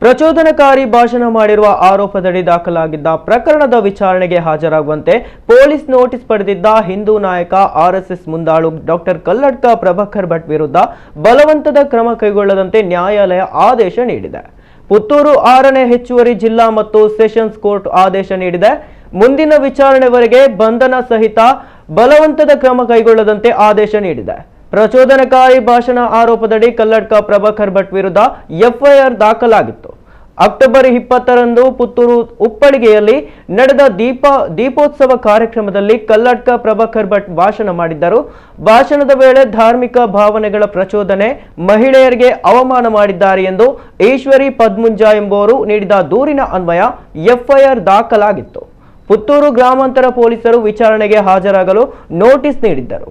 ಪ್ರಚೋದನಕಾರಿ ಭಾಷಣ ಮಾಡಿರುವ ಆರೋಪದಡಿ ದಾಖಲಾಗಿದ್ದ ಪ್ರಕರಣದ ವಿಚಾರಣೆಗೆ ಹಾಜರಾಗುವಂತೆ ಪೊಲೀಸ್ ನೋಟಿಸ್ ಪಡೆದಿದ್ದ ಹಿಂದೂ ನಾಯಕ ಆರ್ಎಸ್ಎಸ್ ಮುಂದಾಳು ಡಾಕ್ಟರ್ ಕಲ್ಲಡ್ಕ ಪ್ರಭಾಕರ್ ಭಟ್ ವಿರುದ್ಧ ಬಲವಂತದ ಕ್ರಮ ಕೈಗೊಳ್ಳದಂತೆ ನ್ಯಾಯಾಲಯ ಆದೇಶ ನೀಡಿದೆ. ಪುತ್ತೂರು 6ನೇ ಹೆಚ್ಚುವರಿ ಜಿಲ್ಲಾ ಮತ್ತು ಸೆಷನ್ಸ್ ಕೋರ್ಟ್ ಆದೇಶ ನೀಡಿದೆ. ಮುಂದಿನ ವಿಚಾರಣೆವರೆಗೆ ಬಂಧನ ಸಹಿತ ಬಲವಂತದ ಕ್ರಮ ಕೈಗೊಳ್ಳದಂತೆ ಆದೇಶ ನೀಡಿದೆ. ಪ್ರಚೋದನಕಾರಿ ಭಾಷಣ ಆರೋಪದಡಿ ಕಲ್ಲಡ್ಕ ಪ್ರಭಾಕರ್ ಭಟ್ ವಿರುದ್ಧ ಎಫ್ಐಆರ್ ದಾಖಲಾಗಿತ್ತು. ಅಕ್ಟೋಬರ್ 20ರಂದು ಪುತ್ತೂರು ಉಪ್ಪಳಿಗೆಯಲ್ಲಿ ನಡೆದ ದೀಪೋತ್ಸವ ಕಾರ್ಯಕ್ರಮದಲ್ಲಿ ಕಲ್ಲಡ್ಕ ಪ್ರಭಾಕರ್ ಭಟ್ ಭಾಷಣ ಮಾಡಿದ್ದರು. ಭಾಷಣದ ವೇಳೆ ಧಾರ್ಮಿಕ ಭಾವನೆಗಳ ಪ್ರಚೋದನೆ, ಮಹಿಳೆಯರಿಗೆ ಅವಮಾನ ಮಾಡಿದ್ದಾರೆ ಎಂದು ಈಶ್ವರಿ ಪದ್ಮುಂಜ ಎಂಬುವರು ನೀಡಿದ ದೂರಿನ ಅನ್ವಯ ಎಫ್ಐಆರ್ ದಾಖಲಾಗಿತ್ತು. ಪುತ್ತೂರು ಗ್ರಾಮಾಂತರ ಪೊಲೀಸರು ವಿಚಾರಣೆಗೆ ಹಾಜರಾಗಲು ನೋಟಿಸ್ ನೀಡಿದ್ದರು.